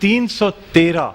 313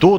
2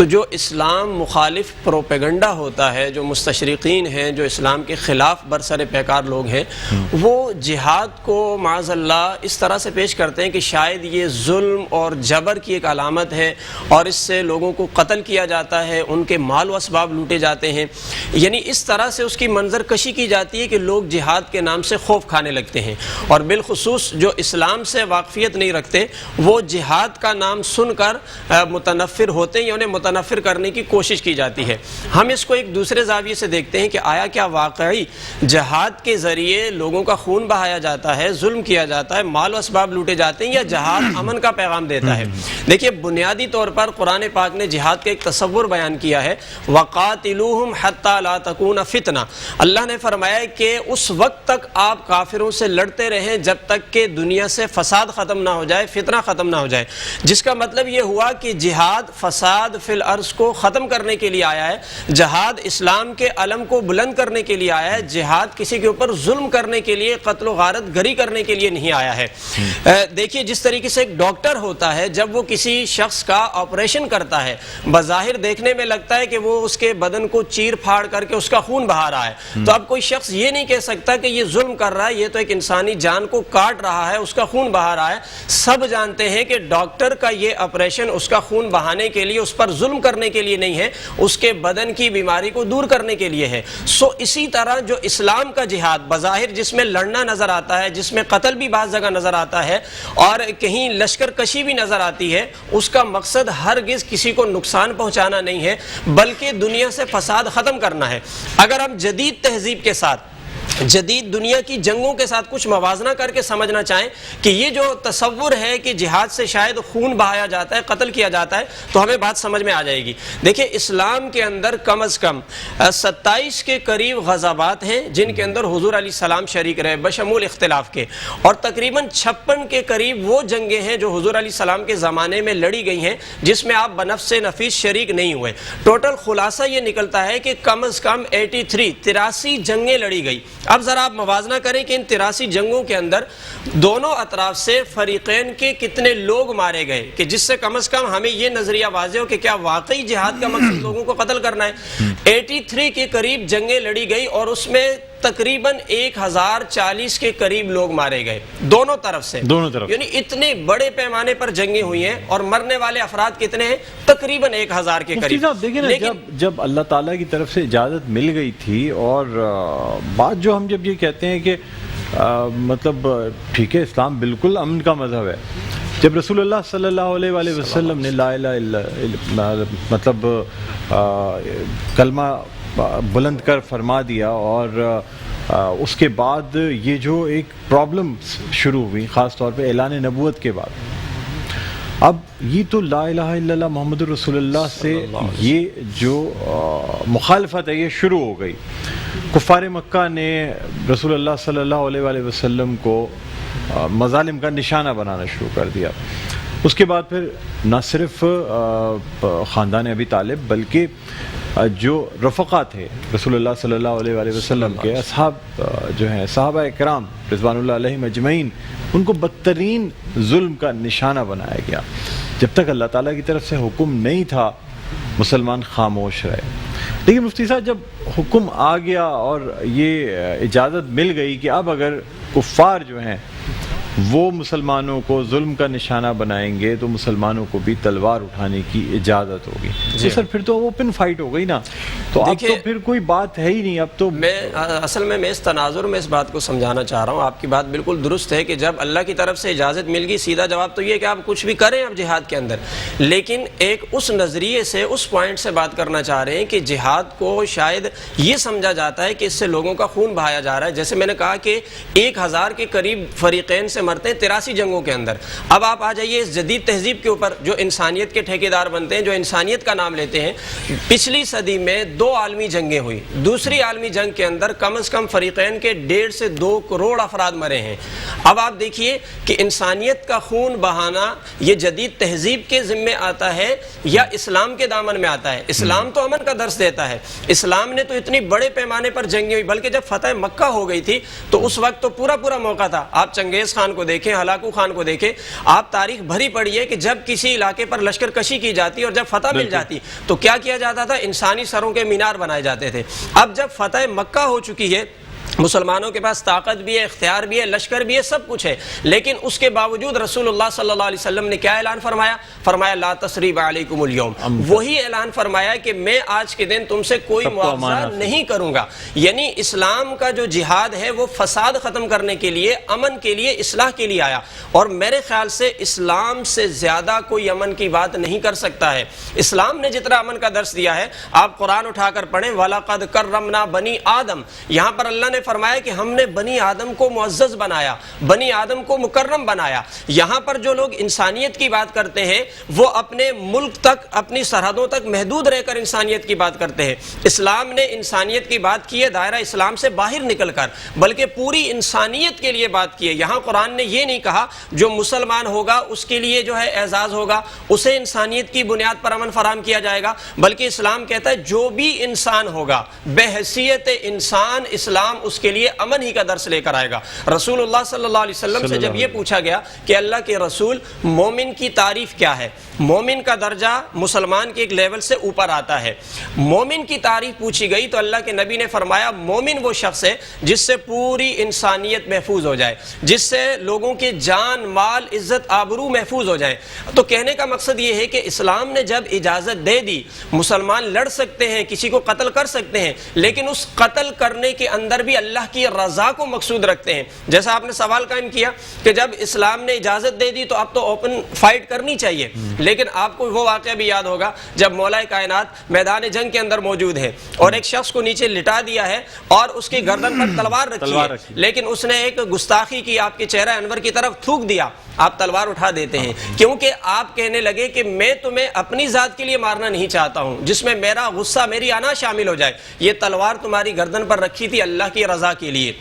تو جو اسلام مخالف پروپیگنڈا ہوتا ہے، جو مستشرقین ہیں، جو اسلام کے خلاف برسر پیکار لوگ ہیں، وہ جہاد کو معاذ اللہ اس طرح سے پیش کرتے ہیں کہ شاید یہ ظلم اور جبر کی ایک علامت ہے، اور اس سے لوگوں کو قتل کیا جاتا ہے، ان کے مال و اسباب لوٹے جاتے ہیں. یعنی اس طرح سے اس کی منظر کشی کی جاتی ہے کہ لوگ جہاد کے نام سے خوف کھانے لگتے ہیں. اور بالخصوص جو اسلام سے واقفیت نہیں رکھتے وہ جہاد کا نام سن کر متنفر ہوتے ہیں یا انہیں متنفر کرنے کی کوشش کی جاتی ہے. ہم اس کو ایک دوسرے زاویے سے دیکھتے ہیں کہ آیا کیا واقعی جہاد کے ذریعے لوگوں کا خون بہایا جاتا ہے، ظلم کیا جاتا ہے، مال و اسباب لوٹے جاتے ہیں، یا جہاد امن کا پیغام دیتا ہے؟ دیکھیے، بنیادی طور پر قرآن پاک نے جہاد کا ایک تصور بیان کیا ہے، وَقَاتِلُوهُمْ حَتَّى لَا تَكُونَ فِتْنَةٌ. اللہ نے فرمایا کہ اس وقت تک آپ کافروں سے لڑتے رہیں جب تک کہ دنیا سے فساد ختم نہ ہو جائے، فتنہ ختم نہ ہو جائے. جس کا مطلب یہ ہوا کہ جہاد فساد فی الارض کو ختم کرنے کے لیے آیا ہے، جہاد اسلام کے علم کو بلند کرنے کے لیے آیا ہے، جہاد کسی کے اوپر ظلم کرنے کے لیے، قتل و غارت گری کرنے کے لیے نہیں آیا ہے. دیکھیے، جس طریقے سے ایک ڈاکٹر ہوتا ہے جب وہ کسی شخص کا آپریشن کرتا ہے، بظاہر دیکھنے میں لگتا ہے کہ وہ اس کے بدن کو چیر پھاڑ کر کے اس کا خون بہا رہا ہے، تو اب کوئی شخص یہ نہیں کہہ سکتا کہ یہ ظلم کر رہا ہے، یہ تو ایک انسانی جان کو کاٹ رہا ہے، اس کا خون بہا رہا ہے. سب جانتے ہیں کہ ڈاکٹر کا یہ آپریشن اس کا خون بہانے کے لیے، اس پر ظلم کرنے کے لیے نہیں ہے، اس کے بدن کی بیماری کو دور کرنے کے لیے ہے. اسی طرح جو اسلام کا جہاد بظاہر جس میں لڑنا نظر آتا ہے، جس میں قتل بھی بعض جگہ نظر آتا ہے اور کہیں لشکر کشی بھی نظر آتی ہے، اس کا مقصد ہرگز کسی کو نقصان پہنچانا نہیں ہے بلکہ دنیا سے فساد ختم کرنا ہے. اگر ہم جدید تہذیب کے ساتھ، جدید دنیا کی جنگوں کے ساتھ کچھ موازنہ کر کے سمجھنا چاہیں کہ یہ جو تصور ہے کہ جہاد سے شاید خون بہایا جاتا ہے، قتل کیا جاتا ہے، تو ہمیں بات سمجھ میں آ جائے گی. دیکھیں، اسلام کے اندر کم از کم 27 کے قریب غزوات ہیں جن کے اندر حضور علیہ السلام شریک رہے بشمول اختلاف کے، اور تقریباً 56 کے قریب وہ جنگیں ہیں جو حضور علیہ السلام کے زمانے میں لڑی گئی ہیں جس میں آپ بنفس نفیس شریک نہیں ہوئے. ٹوٹل خلاصہ یہ نکلتا ہے کہ کم از کم 83 جنگیں لڑی گئی. اب ذرا آپ موازنہ کریں کہ ان 83 جنگوں کے اندر دونوں اطراف سے فریقین کے کتنے لوگ مارے گئے، کہ جس سے کم از کم ہمیں یہ نظریہ واضح ہو کہ کیا واقعی جہاد کا مقصد لوگوں کو قتل کرنا ہے. 83 کے قریب جنگیں لڑی گئی اور اس میں تقریباً 1040 کے قریب لوگ مارے گئے دونوں طرف سے. یعنی اتنے بڑے پیمانے پر جنگیں ہوئی ہیں اور مرنے والے افراد کتنے ہیں؟ تقریباً 1000 کے قریب. دیکھیں نا، جب اللہ تعالیٰ کی طرف سے اجازت مل گئی تھی، اور بات جو ہم جب یہ کہتے ہیں کہ مطلب ٹھیک ہے، اسلام بالکل امن کا مذہب ہے. جب رسول اللہ صلی اللہ علیہ وآلہ وسلم نے لا الہ الا مطلب کلمہ بلند کر فرما دیا، اور اس کے بعد یہ جو ایک پرابلم شروع ہوئی خاص طور پہ اعلان نبوت کے بعد، اب یہ تو لا الہ الا اللہ محمد رسول اللہ سے یہ جو مخالفت ہے یہ شروع ہو گئی. کفار مکہ نے رسول اللہ صلی اللہ علیہ وآلہ وسلم کو مظالم کا نشانہ بنانا شروع کر دیا. اس کے بعد پھر نہ صرف خاندان ابی طالب بلکہ جو رفقا تھے رسول اللہ صلی اللہ علیہ وآلہ وسلم کے، اصحاب جو ہیں صحابہ کرام رضوان اللہ علیہم اجمعین، ان کو بدترین ظلم کا نشانہ بنایا گیا. جب تک اللہ تعالیٰ کی طرف سے حکم نہیں تھا مسلمان خاموش رہے. لیکن مفتی صاحب، جب حکم آ گیا اور یہ اجازت مل گئی کہ اب اگر کفار جو ہیں وہ مسلمانوں کو ظلم کا نشانہ بنائیں گے تو مسلمانوں کو بھی تلوار اٹھانے کی اجازت ہوگی، تو سر پھر تو اوپن فائٹ ہو گئی نا، تو اب تو پھر کوئی بات ہے ہی نہیں. اب تو اصل میں اس تناظر میں اس بات کو سمجھانا چاہ رہا ہوں. آپ کی بات بالکل درست ہے کہ جب اللہ کی طرف سے اجازت مل گئی، سیدھا جواب تو یہ کہ آپ کچھ بھی کریں اب جہاد کے اندر. لیکن ایک اس نظریے سے، اس پوائنٹ سے بات کرنا چاہ رہے ہیں کہ جہاد کو شاید یہ سمجھا جاتا ہے کہ اس سے لوگوں کا خون بہایا جا رہا ہے. جیسے میں نے کہا کہ 1000 کے قریب فریقین سے مرتے ہیں 83 جنگوں کے اندر. اب آپ آ جائیے اس جدید تہذیب کے اوپر جو انسانیت کے ٹھیکیدار بنتے ہیں، جو انسانیت کا نام لیتے ہیں. پچھلی صدی میں 2 عالمی جنگیں ہوئی. دوسری عالمی جنگ کے اندر کم از کم فریقین کے 1.5 سے 2 کروڑ افراد مرے ہیں. اب آپ دیکھیے کہ انسانیت کا خون بہانا یہ جدید تہذیب کے ذمے آتا ہے یا اسلام کے دامن میں آتا ہے؟ اسلام تو امن کا درس دیتا ہے. اسلام نے تو اتنی بڑے پیمانے پر جنگیں ہوئی، بلکہ جب فتح مکہ ہو گئی تھی تو اس وقت تو پورا موقع تھا. آپ چنگیز خان خان کو دیکھیں، ہلاکو خان کو دیکھیں، آپ تاریخ بھری پڑھی ہے کہ جب کسی علاقے پر لشکر کشی کی جاتی اور جب فتح مل جاتی تو کیا کیا جاتا تھا؟ انسانی سروں کے مینار بنائے جاتے تھے۔ اب جب فتح مکہ ہو چکی ہے، مسلمانوں کے پاس طاقت بھی ہے، اختیار بھی ہے، لشکر بھی ہے، سب کچھ ہے، لیکن اس کے باوجود رسول اللہ صلی اللہ علیہ وسلم نے کیا اعلان فرمایا؟ فرمایا لا تثریب علیکم اليوم، وہی اعلان فرمایا کہ میں آج کے دن تم سے کوئی معاوضہ نہیں کروں گا۔ یعنی اسلام کا جو جہاد ہے وہ فساد ختم کرنے کے لیے، امن کے لیے، اصلاح کے لیے آیا، اور میرے خیال سے اسلام سے زیادہ کوئی امن کی بات نہیں کر سکتا ہے۔ اسلام نے جتنا امن کا درس دیا ہے، آپ قرآن اٹھا کر پڑھیں، وَلَقَدْ كَرَّمْنَا بَنِي آدم، یہاں پر اللہ نے فرمایا کہ ہم نے بنی آدم کو معزز بنایا، بنی آدم کو مکرم بنایا۔ یہاں پر جو لوگ انسانیت کی بات کرتے ہیں وہ اپنے ملک تک، اپنی سرحدوں تک محدود رہ کر انسانیت کی بات کرتے ہیں۔ اسلام نے انسانیت کی بات کی ہے دائرہ اسلام سے باہر نکل کر، بلکہ پوری انسانیت کے لیے بات کی ہے۔ یہاں قرآن نے یہ نہیں کہا جو مسلمان ہوگا اس کے لیے جو ہے اعزاز ہوگا، اسے انسانیت کی بنیاد پر امن فراہم کیا جائے گا، بلکہ اسلام کہتا ہے جو بھی انسان ہوگا بحیثیت انسان، اسلام اس کے لیے امن ہی کا درس لے کر آئے گا۔ رسول اللہ صلی اللہ علیہ وسلم سے جب یہ پوچھا گیا کہ اللہ کے رسول مومن کی تعریف کیا ہے، مومن کا درجہ مسلمان کے ایک لیول سے اوپر آتا ہے، مومن کی تعریف پوچھی گئی تو اللہ کے نبی نے فرمایا مومن وہ شخص ہے جس سے پوری انسانیت محفوظ ہو جائے، جس سے لوگوں کے جان، مال، عزت، آبرو محفوظ ہو جائے۔ تو کہنے کا مقصد یہ ہے کہ اسلام نے جب اجازت دے دی مسلمان لڑ سکتے ہیں، کسی کو قتل کر سکتے ہیں، لیکن اس قتل کرنے کے اندر بھی اللہ کی رضا کو مقصود رکھتے ہیں۔ جیسا آپ نے سوال قائم کیا کہ جب اسلام نے اجازت دے دی تو اب تو اوپن فائٹ کرنی چاہیے، لیکن آپ کو وہ واقعہ بھی یاد ہوگا جب مولا کائنات میدان جنگ کے اندر موجود ہے اور ایک شخص کو نیچے لٹا دیا ہے اور اس کی گردن پر تلوار رکھی ہے، لیکن اس نے ایک گستاخی کی، آپ کے چہرہ انور کی طرف تھوک دیا، آپ تلوار اٹھا دیتے ہیں کیونکہ آپ کہنے لگے کہ میں تمہیں اپنی ذات کے لیے مارنا نہیں چاہتا ہوں جس میں میرا غصہ، میری انا شامل ہو جائے۔ یہ تلوار تمہاری گردن پر رکھی تھی اللہ کی رضا کے لیے،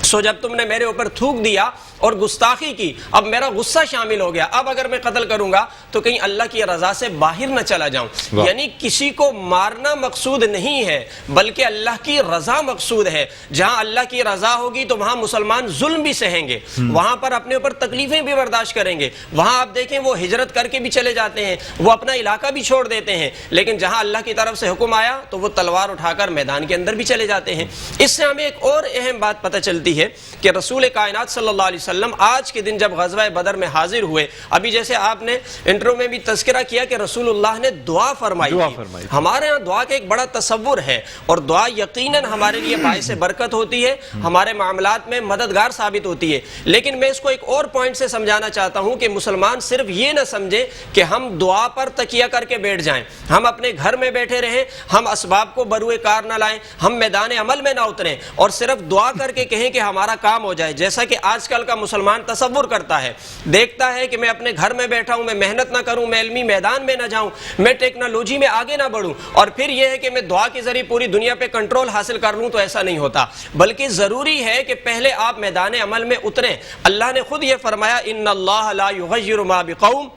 سو جب تم نے میرے اوپر تھوک دیا اور گستاخی کی، اب میرا غصہ شامل ہو گیا، اب اگر میں قتل کروں گا تو کہیں اللہ کی رضا سے باہر نہ چلا جاؤں۔ یعنی کسی کو مارنا مقصود نہیں ہے بلکہ اللہ کی رضا مقصود ہے۔ جہاں اللہ کی رضا ہوگی تو وہاں مسلمان ظلم بھی سہیں گے، وہاں پر اپنے اوپر تکلیفیں بھی برداشت کریں گے، وہاں آپ دیکھیں وہ ہجرت کر کے بھی چلے جاتے ہیں، وہ اپنا علاقہ بھی چھوڑ دیتے ہیں، لیکن جہاں اللہ کی طرف سے حکم آیا تو وہ تلوار اٹھا کر میدان کے اندر بھی چلے جاتے ہیں۔ اس سے ہمیں ایک اور اہم بات پتہ چلتی ہے کہ رسول کائنات صلی اللہ علیہ وسلم آج کے دن جب غزوہ بدر میں حاضر ہوئے، ابھی جیسے آپ نے انٹرو میں بھی تذکرہ کیا کہ رسول اللہ نے دعا فرمائی تھی۔ ہمارے ہاں دعا کا ایک بڑا تصور ہے اور دعا یقیناً ہمارے لیے باعث برکت ہوتی ہے، ہمارے معاملات میں مددگار ثابت ہوتی ہے، لیکن میں اس کو ایک اور پوائنٹ سے سمجھانا چاہتا ہوں کہ مسلمان صرف یہ نہ سمجھے کہ ہم دعا پر تکیہ کر کے بیٹھ جائیں، ہم اپنے گھر میں بیٹھے رہیں، ہم اسباب کو بروئے کار نہ لائیں، ہم میدان عمل میں نہ اتریں اور صرف دعا کر کے کہیں کہ ہمارا کام ہو جائے، جیسا کہ آج کل کا مسلمان تصور کرتا ہے، دیکھتا ہے کہ میں اپنے گھر میں بیٹھا ہوں، میں محنت نہ کروں، میں علمی میدان میں نہ جاؤں، میں ٹیکنالوجی میں آگے نہ بڑھوں، اور پھر یہ ہے کہ میں دعا کے ذریعے پوری دنیا پہ کنٹرول حاصل کر لوں، تو ایسا نہیں ہوتا، بلکہ ضروری ہے کہ پہلے آپ میدان عمل میں اتریں۔ اللہ نے خود یہ فرمایا ان اللہ لا یغیر ما بقوم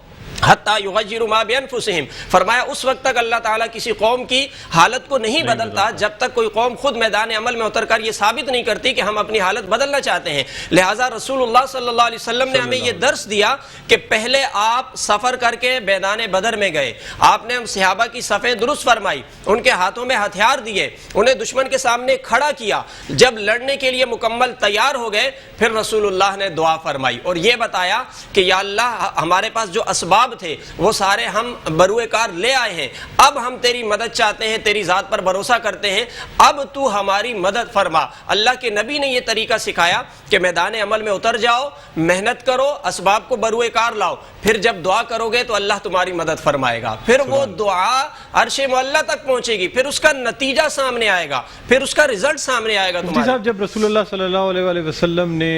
حتی یغیروا ما بانفسہم، فرمایا اس وقت تک اللہ تعالیٰ کسی قوم کی حالت کو نہیں بدلتا جب تک کوئی قوم خود میدان عمل میں اتر کر یہ ثابت نہیں کرتی کہ ہم اپنی حالت بدلنا چاہتے ہیں۔ لہٰذا رسول اللہ صلی اللہ علیہ وسلم نے ہمیں یہ درس دیا کہ پہلے آپ سفر کر کے میدان بدر میں گئے، آپ نے ہم صحابہ کی صفیں درست فرمائی، ان کے ہاتھوں میں ہتھیار دیے، انہیں دشمن کے سامنے کھڑا کیا، جب لڑنے کے لیے مکمل تیار ہو گئے پھر رسول اللہ نے دعا فرمائی اور یہ بتایا کہ یا اللہ ہمارے پاس جو اسباب تھے وہ سارے ہم بروئے کار لے آئے ہیں، اب ہم تیری مدد چاہتے ہیں، تیری ذات پر بھروسہ کرتے ہیں، اب تو ہماری مدد فرما۔ اللہ کے نبی نے یہ طریقہ سکھایا کہ میدان عمل میں اتر جاؤ، محنت کرو، اسباب کو بروئے کار لاؤ، پھر جب دعا کرو گے تو اللہ تمہاری مدد فرمائے گا، پھر وہ دعا عرش معلیٰ تک پہنچے گی، پھر اس کا نتیجہ سامنے آئے گا، پھر اس کا رزلٹ سامنے آئے گا تمہارے۔ صاحب جب رسول اللہ صلی اللہ علیہ وسلم نے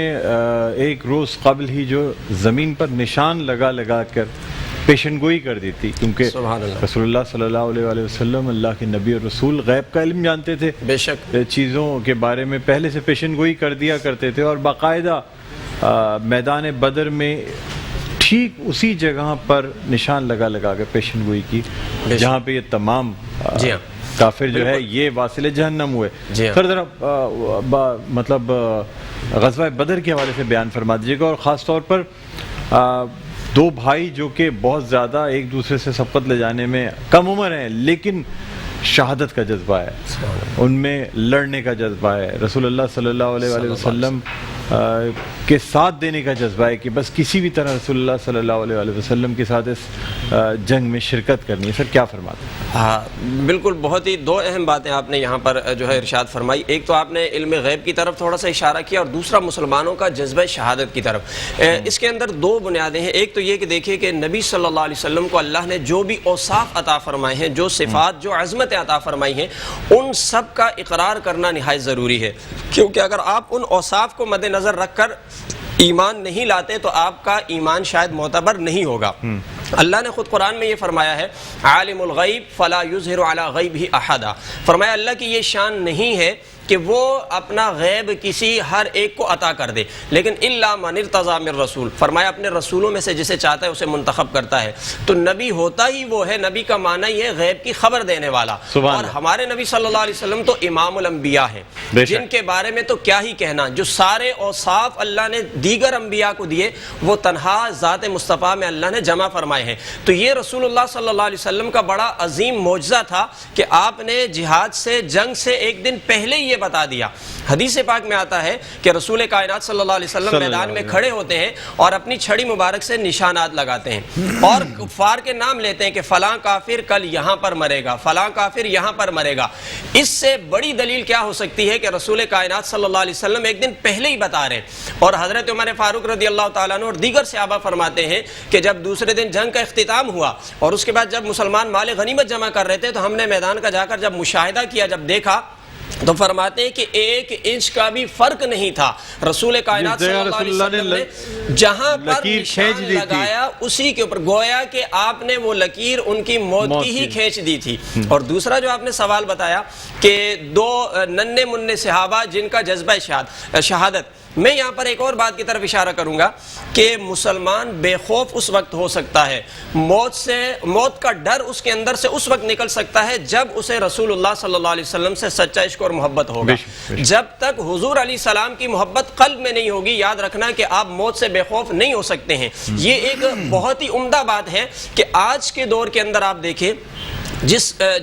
ایک روز قبل ہی جو زمین پر نشان لگا لگا کر پیشن گوئی کر دی تھی، کیونکہ رسول اللہ صلی اللہ علیہ وسلم اللہ کے نبی اور رسول غیب کا علم جانتے تھے، بے شک چیزوں کے بارے میں پہلے سے پیشن گوئی کر دیا کرتے تھے، اور باقاعدہ میدان بدر میں ٹھیک اسی جگہ پر نشان لگا لگا کے پیشن گوئی کی جہاں پہ یہ تمام کافر جو ہے یہ واصل جہنم ہوئے۔ سر ذرا مطلب غزوہ بدر کے حوالے سے بیان فرما دیجیے گا، اور خاص طور پر دو بھائی جو کہ بہت زیادہ ایک دوسرے سے سبقت لے جانے میں کم عمر ہیں لیکن شہادت کا جذبہ ہے، ان میں لڑنے کا جذبہ ہے، رسول اللہ صلی اللہ علیہ وآلہ وسلم کے ساتھ دینے کا جذبہ ہے کہ بس کسی بھی طرح رسول اللہ صلی اللہ علیہ وآلہ وسلم کے ساتھ اس جنگ میں شرکت کرنی ہے. سر کیا فرماتے ہیں؟ ہاں بالکل، بہت ہی دو اہم باتیں آپ نے یہاں پر جو ہے ارشاد فرمائی. ایک تو آپ نے علم غیب کی طرف تھوڑا سا اشارہ کیا، اور دوسرا مسلمانوں کا جذبہ شہادت کی طرف. اس کے اندر دو بنیادیں ہیں. ایک تو یہ کہ دیکھیے کہ نبی صلی اللہ علیہ وسلم کو اللہ نے جو بھی اوصاف عطا فرمائے ہیں، جو صفات، جو عظمتیں عطا فرمائی ہیں، ان سب کا اقرار کرنا نہایت ضروری ہے. کیونکہ اگر آپ ان اوصاف کو مد نظر رکھ کر ایمان نہیں لاتے تو آپ کا ایمان شاید معتبر نہیں ہوگا. اللہ نے خود قرآن میں یہ فرمایا ہے، عالم الغیب فلا یظہر علی غیبہ احدا. فرمایا اللہ کی یہ شان نہیں ہے کہ وہ اپنا غیب کسی ہر ایک کو عطا کر دے، لیکن الا من ارتضی من رسول. فرمایا اپنے رسولوں میں سے جسے چاہتا ہے اسے منتخب کرتا ہے. تو نبی ہوتا ہی وہ ہے، نبی کا معنی یہ ہے غیب کی خبر دینے والا. اور ہمارے نبی صلی اللہ علیہ وسلم تو امام الانبیاء ہیں، جن کے بارے میں تو کیا ہی کہنا. جو سارے اوصاف اللہ نے دیگر انبیاء کو دیے وہ تنہا ذات مصطفیٰ میں اللہ نے جمع فرمائے ہیں. تو یہ رسول اللہ صلی اللہ علیہ وسلم کا بڑا عظیم معجزہ تھا کہ آپ نے جہاد سے، جنگ سے ایک دن پہلے یہ بتا دیا. حدیث پاک میں آتا ہے کہ رسول کائنات صلی اللہ علیہ وسلم میدان میں کھڑے ہوتے ہیں اور اپنی چھڑی مبارک سے نشانات لگاتے ہیں اور کفار کے نام لیتے ہیں کہ فلاں کافر کل یہاں پر مرے گا، فلاں کافر یہاں پر مرے گا. اس سے بڑی دلیل کیا ہو سکتی ہے کہ رسول کائنات صلی اللہ علیہ وسلم ایک دن پہلے ہی بتا رہے ہیں. اور حضرت عمر فاروق رضی اللہ تعالیٰ عنہ اور دیگر صحابہ فرماتے ہیں کہ جب دوسرے دن جنگ کا اختتام ہوا اور اس کے بعد جب مسلمان مال غنیمت جمع کر رہے تھے تو ہم نے میدان کا جا کر جب مشاہدہ کیا، جب دیکھا تو فرماتے ہیں کہ 1 انچ کا بھی فرق نہیں تھا. رسول کائنات صلی اللہ علیہ وسلم نے جہاں پر نشان لگایا اسی کے اوپر گویا کہ آپ نے وہ لکیر ان کی موت کی ہی کھینچ دی تھی. اور دوسرا جو آپ نے سوال بتایا کہ 2 ننھے منھے صحابہ جن کا جذبہ شہادت، میں یہاں پر ایک اور بات کی طرف اشارہ کروں گا کہ مسلمان بے خوف اس وقت ہو سکتا ہے، موت کا ڈر اس کے اندر سے اس وقت نکل سکتا ہے جب اسے رسول اللہ صلی اللہ علیہ وسلم سے سچا عشق اور محبت ہوگا. جب تک حضور علیہ السلام کی محبت قلب میں نہیں ہوگی، یاد رکھنا کہ آپ موت سے بے خوف نہیں ہو سکتے ہیں. یہ ایک بہت ہی عمدہ بات ہے کہ آج کے دور کے اندر آپ دیکھیں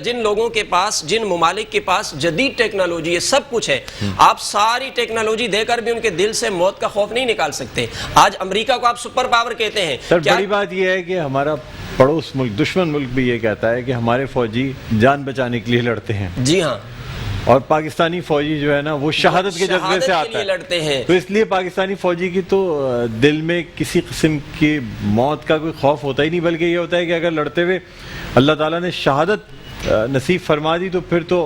جن لوگوں کے پاس، جن ممالک کے پاس جدید ٹیکنالوجی ہے، سب کچھ ہے، آپ ساری ٹیکنالوجی دے کر بھی ان کے دل سے موت کا خوف نہیں نکال سکتے. آج امریکہ کو آپ سپر پاور کہتے ہیں. سر بڑی بات یہ ہے کہ ہمارا پڑوس ملک، دشمن ملک بھی یہ کہتا ہے کہ ہمارے فوجی جان بچانے کے لیے لڑتے ہیں. جی ہاں، اور پاکستانی فوجی جو ہے نا وہ شہادت کے جذبے سے آتا ہے، لڑتے ہیں. تو اس لیے پاکستانی فوجی کی تو دل میں کسی قسم کی موت کا کوئی خوف ہوتا ہی نہیں، بلکہ یہ ہوتا ہے کہ اگر لڑتے ہوئے اللہ تعالیٰ نے شہادت نصیب فرما دی تو پھر تو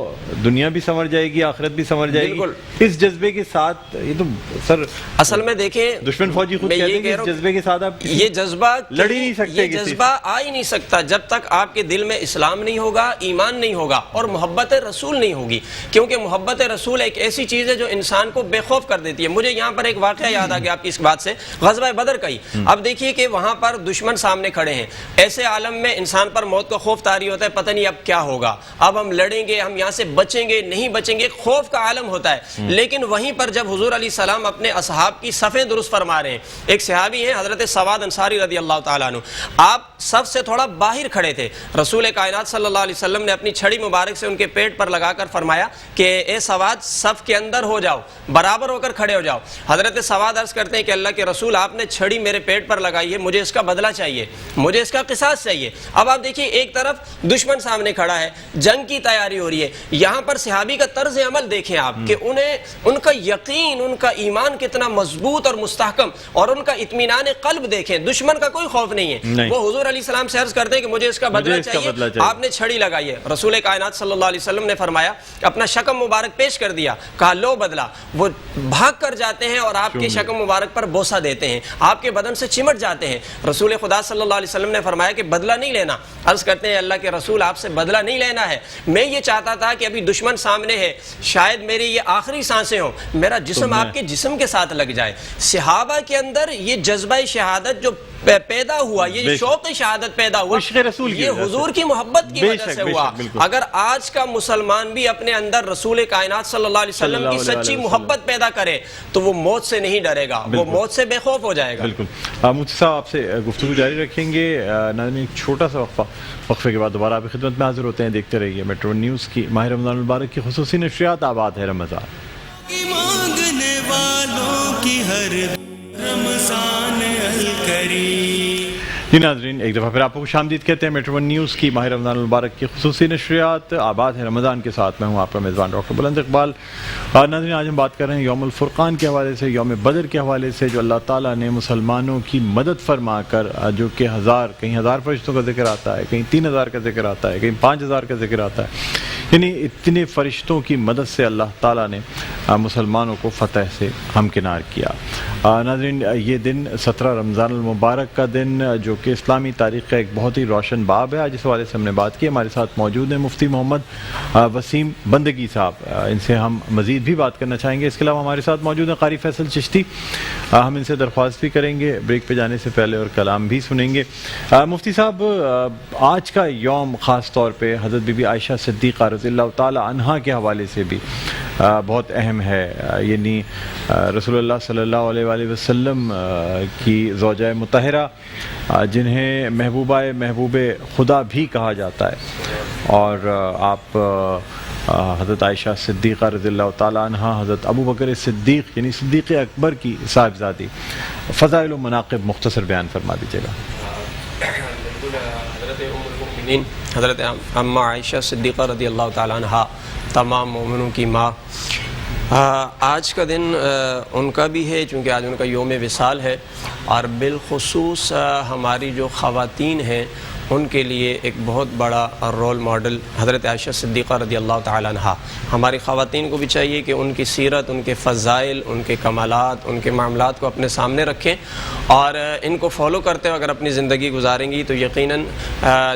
دنیا بھی سنور جائے گی، آخرت بھی سنور جائے گی. اس جذبے کے ساتھ یہ تو سر اصل میں دیکھیں دشمن فوجی خود کہتے ہیں کہ اس جذبے کے ساتھ آپ یہ جذبہ لڑ ہی نہیں سکتے، یہ جذبہ آ ہی نہیں سکتا جب تک آپ کے دل میں اسلام نہیں ہوگا، ایمان نہیں ہوگا اور محبت رسول نہیں ہوگی. کیونکہ محبت رسول ایک ایسی چیز ہے جو انسان کو بے خوف کر دیتی ہے. مجھے یہاں پر ایک واقعہ یاد آ گیا آپ کی اس بات سے، غزوہ بدر کا ہی. اب دیکھیے کہ وہاں پر دشمن سامنے کھڑے ہیں، ایسے عالم میں انسان پر موت کا خوف طاری ہوتا ہے، پتہ نہیں اب کیا ہوگا، اب ہم لڑیں گے، ہم یہاں سے بچیں گے نہیں بچیں گے، خوف کا عالم ہوتا ہے. لیکن وہیں پر جب حضور علیہ السلام اپنے اصحاب کی صفیں درست فرما رہے ہیں، ایک صحابی ہیں حضرت سواد انصاری رضی اللہ تعالیٰ عنہ، آپ صف سے تھوڑا باہر کھڑے تھے. رسول کائنات صلی اللہ علیہ وسلم نے اپنی چھڑی مبارک سے ان کے پیٹ پر لگا کر فرمایا کہ اے سواد صف کے اندر ہو جاؤ، برابر ہو کر کھڑے ہو جاؤ. حضرت سواد عرض کرتے ہیں کہ اللہ کے رسول آپ نے چھڑی میرے پیٹ پر لگائی ہے، مجھے اس کا بدلہ چاہیے، مجھے اس کا قصاص چاہیے. اب آپ دیکھیے ایک طرف دشمن سامنے کھڑا ہے، جنگ کی تیاری ہو رہی ہے، یہاں پر صحابی کا طرز عمل دیکھیں آپ کہ ان کا یقین، ان کا ایمان کتنا مضبوط اور مستحکم، اور ان کا اطمینان قلب دیکھیں. دشمن کا کوئی خوف نہیں ہے. وہ حضور علیہ السلام سے عرض کرتے ہیں کہ مجھے اس کا بدلہ چاہیے. آپ نے چھڑی لگائی ہے. رسول کائنات صلی اللہ علیہ وسلم نے فرمایا، اپنا شکم مبارک پیش کر دیا، کہا لو بدلہ. وہ بھاگ کر جاتے ہیں اور آپ کے شکم مبارک پر بوسہ دیتے ہیں، آپ کے بدن سے چمٹ جاتے ہیں. رسول خدا صلی اللہ علیہ وسلم نے فرمایا کہ بدلہ نہیں لینا. عرض کرتے ہیں اللہ کے رسول آپ سے بدلہ نہیں لینا ہے، میں یہ چاہتا تھا کہ ابھی دشمن سامنے ہے، شاید میری یہ آخری سانسیں ہوں، میرا جسم آپ کے جسم کے ساتھ لگ جائے. صحابہ کے اندر یہ جذبہ شہادت جو پیدا ہوا، یہ شوق شہادت پیدا ہوا، عشق رسول یہ حضور کی محبت کی وجہ سے ہوا۔ اگر آج کا مسلمان بھی اپنے اندر رسول کائنات صلی اللہ علیہ وسلم کی سچی محبت پیدا کرے تو وہ موت سے نہیں ڈرے گا، وہ موت سے بے خوف ہو جائے گا۔ بالکل مفتی صاحب آپ سے گفتگو جاری رکھیں گے، ناظرین ایک چھوٹا سا وقفے کے بعد دوبارہ آپ کی خدمت میں حاضر ہوتے ہیں۔ دیکھتے رہیے میٹرو ون نیوز کی ماہ رمضان المبارک کی خصوصی نشریات آباد ہے رمضان۔ مانگنے والوں کی ہر رمضان الکریم۔ جی ناظرین ایک دفعہ پھر آپ کو خوش آمدید کہتے ہیں میٹرو ون نیوز کی ماہ رمضان المبارک کی خصوصی نشریات آباد ہے رمضان کے ساتھ میں ہوں آپ کا میزبان ڈاکٹر بلند اقبال۔ ناظرین آج ہم بات کر رہے ہیں یوم الفرقان کے حوالے سے، یوم بدر کے حوالے سے، جو اللہ تعالیٰ نے مسلمانوں کی مدد فرما کر، جو کہ کہیں ہزار فرشتوں کا ذکر آتا ہے، کہیں 3000 کا ذکر آتا ہے، کہیں 5000 کا ذکر آتا ہے، یعنی اتنے فرشتوں کی مدد سے اللہ تعالیٰ نے مسلمانوں کو فتح سے ہمکنار کیا۔ ناظرین یہ دن 17 رمضان المبارک کا دن جو کہ اسلامی تاریخ کا ایک بہت ہی روشن باب ہے، آج اس حوالے سے ہم نے بات کی۔ ہمارے ساتھ موجود ہیں مفتی محمد وسیم بندگی صاحب، ان سے ہم مزید بھی بات کرنا چاہیں گے۔ اس کے علاوہ ہمارے ساتھ موجود ہیں قاری فیصل چشتی، ہم ان سے درخواست بھی کریں گے بریک پہ جانے سے پہلے اور کلام بھی سنیں گے۔ مفتی صاحب آج کا یوم خاص طور پہ حضرت بی بی عائشہ صدیقہ رضی اللہ تعالی عنہا کے حوالے سے بھی بہت اہم ہے، یعنی رسول اللہ صلی اللہ علیہ وآلہ وسلم کی زوجہ مطہرہ جنہیں محبوب خدا بھی کہا جاتا ہے، اور آپ حضرت عائشہ صدیقہ رضی اللہ تعالیٰ عنہ حضرت ابو بکر صدیق یعنی صدیق اکبر کی صاحبزادی، فضائل و مناقب مختصر بیان فرما دیجیے گا۔ حضرت ام المؤمنین حضرت اماں عائشہ صدیقہ رضی اللہ تعالیٰ عنہ تمام مومنوں کی ماں، آج کا دن ان کا بھی ہے چونکہ آج ان کا یوم وصال ہے، اور بالخصوص ہماری جو خواتین ہیں ان کے لیے ایک بہت بڑا رول ماڈل حضرت عائشہ صدیقہ رضی اللہ تعالیٰ عنہ۔ ہماری خواتین کو بھی چاہیے کہ ان کی سیرت، ان کے فضائل، ان کے کمالات، ان کے معاملات کو اپنے سامنے رکھیں، اور ان کو فالو کرتے ہوئے اگر اپنی زندگی گزاریں گی تو یقیناً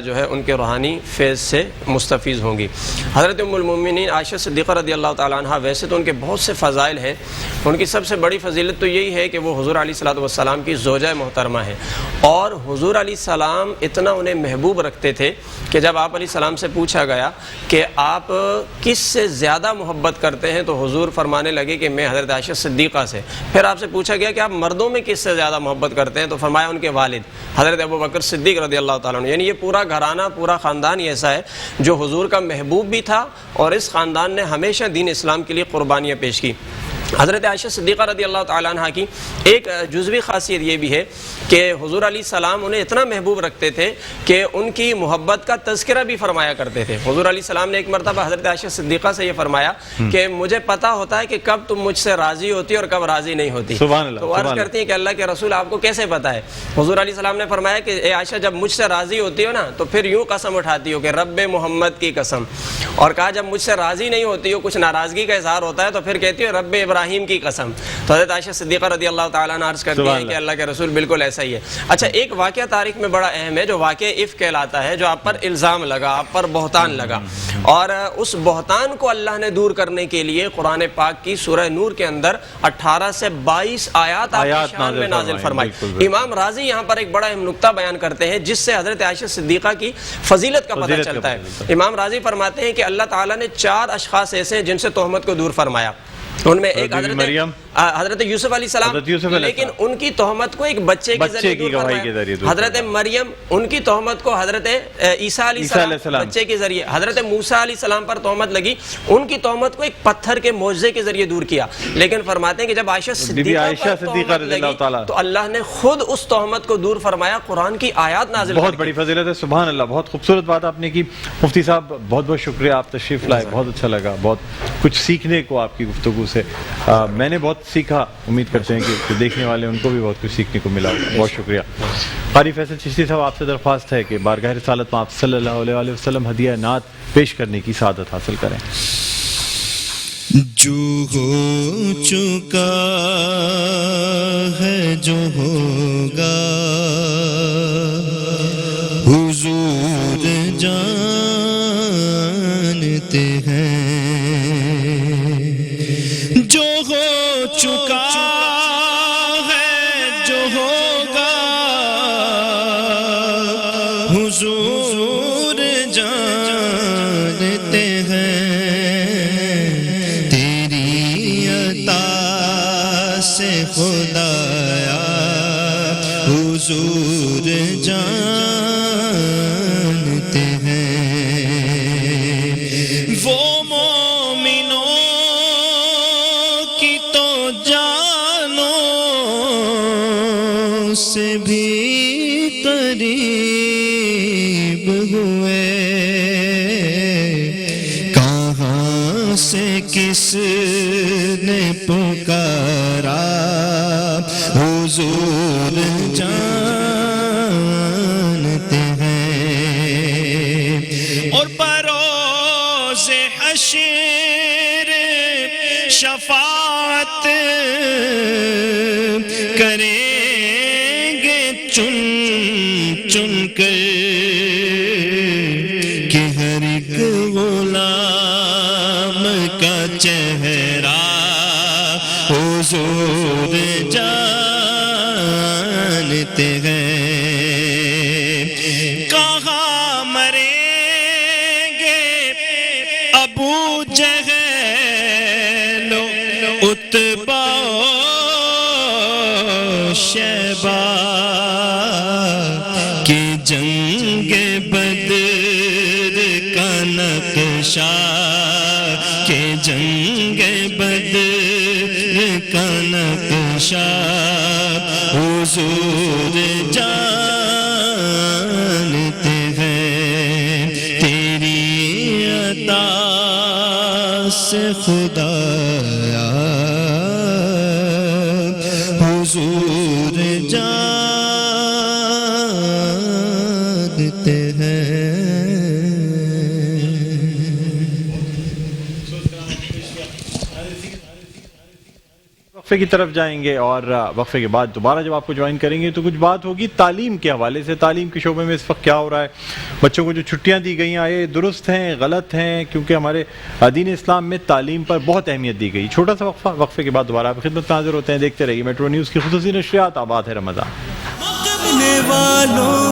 جو ہے ان کے روحانی فیض سے مستفیض ہوں گی۔ حضرت ام المؤمنین عائشہ صدیقہ رضی اللہ تعالیٰ عنہ، ویسے تو ان کے بہت سے فضائل ہیں، ان کی سب سے بڑی فضیلت تو یہی ہے کہ وہ حضور علیہ الصلوۃ والسلام کی زوجہ محترمہ ہیں، اور حضور علیہ السلام اتنا انہیں محبوب رکھتے تھے کہ جب آپ علیہ السلام سے پوچھا گیا کہ آپ کس سے زیادہ محبت کرتے ہیں تو حضور فرمانے لگے کہ میں حضرت عائشہ صدیقہ سے۔ پھر آپ سے پوچھا گیا کہ آپ مردوں میں کس سے زیادہ محبت کرتے ہیں تو فرمایا ان کے والد حضرت ابو بکر صدیق رضی اللہ تعالیٰ عنہ۔ یعنی یہ پورا گھرانہ، پورا خاندان ہی ایسا ہے جو حضور کا محبوب بھی تھا، اور اس خاندان نے ہمیشہ دین اسلام کے لیے قربانیاں پیش کی۔ حضرت عائشہ صدیقہ رضی اللہ تعالیٰ عنہ کی ایک جزوی خاصیت یہ بھی ہے کہ حضور علیہ السلام انہیں اتنا محبوب رکھتے تھے کہ ان کی محبت کا تذکرہ بھی فرمایا کرتے تھے۔ حضور علیہ السلام نے ایک مرتبہ حضرت عائشہ صدیقہ سے یہ فرمایا کہ مجھے پتا ہوتا ہے کہ کب تم مجھ سے راضی ہوتی اور کب راضی نہیں ہوتی۔ تو عرض کرتی ہیں کہ اللہ کے رسول آپ کو کیسے پتا ہے؟ حضور علیہ السلام نے فرمایا کہ اے عائشہ جب مجھ سے راضی ہوتی ہو نا تو پھر یوں قسم اٹھاتی ہو کہ رب محمد کی قسم، اور کہا جب مجھ سے راضی نہیں ہوتی ہو، کچھ ناراضگی کا اظہار ہوتا ہے تو پھر کہتی ہو رب ابراہیم کی قسم۔ تو حضرت عائشہ صدیقہ رضی اللہ تعالیٰ عنہ عرض کرتی ہیں کہ اللہ کے رسول بالکل ایسا ہی ہے۔ اچھا، ایک واقعہ تاریخ میں بڑا اہم ہے جو واقعہ عفق کہلاتا ہے، جو آپ پر الزام لگا، آپ پر بہتان لگا، اور اس بہتان کو اللہ نے دور کرنے کے لیے قرآن پاک کی سورہ نور کے اندر 18 سے 22 آیات آپ کی شان میں نازل فرمائی۔ امام راضی یہاں پر ایک بڑا اہم نقطہ بیان کرتے ہیں جس سے حضرت عائشہ صدیقہ کی فضیلت کا پتہ چلتا ہے۔ امام راضی فرماتے ہیں کہ اللہ تعالیٰ نے 4 اشخاص ایسے ہیں جن سے تہمت کو دور فرمایا، ان میں ایک حضرت یوسف علیہ السلام، لیکن ان کی تہمت کو ایک بچے کے ذریعے دور فرمایا۔ حضرت مریم، ان کی تہمت کو حضرت عیسیٰ علیہ السلام بچے کے ذریعے، حضرت موسیٰ علیہ السلام پر تہمت لگی، ان کی تہمت کو ایک پتھر کے معجزے کے ذریعے دور کیا۔ لیکن فرماتے ہیں کہ جب عائشہ صدیقہ پر تہمت لگی تو اللہ نے خود اس تہمت کو دور فرمایا، قرآن کی آیات نازل کی۔ بہت بڑی فضیلت ہے، سبحان اللہ، بہت خوبصورت بات آپ نے کی۔ مفتی صاحب بہت بہت شکریہ، آپ تشریف لائے، بہت اچھا لگا، بہت کچھ سیکھنے کو آپ کی گفتگو سے میں نے بہت سیکھا، امید کرتے ہیں کہ دیکھنے والے ان کو بھی بہت کچھ سیکھنے کو ملا۔ بہت شکریہ۔ قاری فیصل چشتی صاحب آپ سے درخواست ہے کہ بارگاہ رسالت میں آپ صلی اللہ علیہ وآلہ وسلم ہدیہ نعت پیش کرنے کی سعادت حاصل کریں۔ جو ہو چکا ہے جو ہوگا حضور جانتے ہیں، جو ہو چکا ہے جو ہوگا حضور جانتے ہیں تیری عطا سے خدایا حضور جانتے ہیں وہ مومنوں کی تو جانوں سے بھی قریب ہوئے کہاں سے کس نے پکارا حضور جانتے ہیں اور بروز حشر شفاعت کریں گے چن چن کر کہ ہر ایک غلام کا چہرہ حضور جانتے ہیں کہاں مریں گے ابو جہل عتبہ شیبہ کہ جنگ بدر کا نقشہ کہ جنگ بدر کا نقشہ حضور جانتے ہیں تیری عطا سے خدایا حضور جانتے ہیں وقفے کی طرف جائیں گے اور وقفے کے بعد دوبارہ جب آپ کو جوائن کریں گے تو کچھ بات ہوگی تعلیم کے حوالے سے تعلیم کے شعبے میں اس وقت کیا ہو رہا ہے بچوں کو جو چھٹیاں دی گئی ہیں یہ درست ہیں غلط ہیں کیونکہ ہمارے دین اسلام میں تعلیم پر بہت اہمیت دی گئی چھوٹا سا وقفہ وقفے کے بعد دوبارہ آپ خدمت میں حاضر ہوتے ہیں دیکھتے رہیے میٹرو نیوز کی خصوصی نشریات آباد ہے رمضان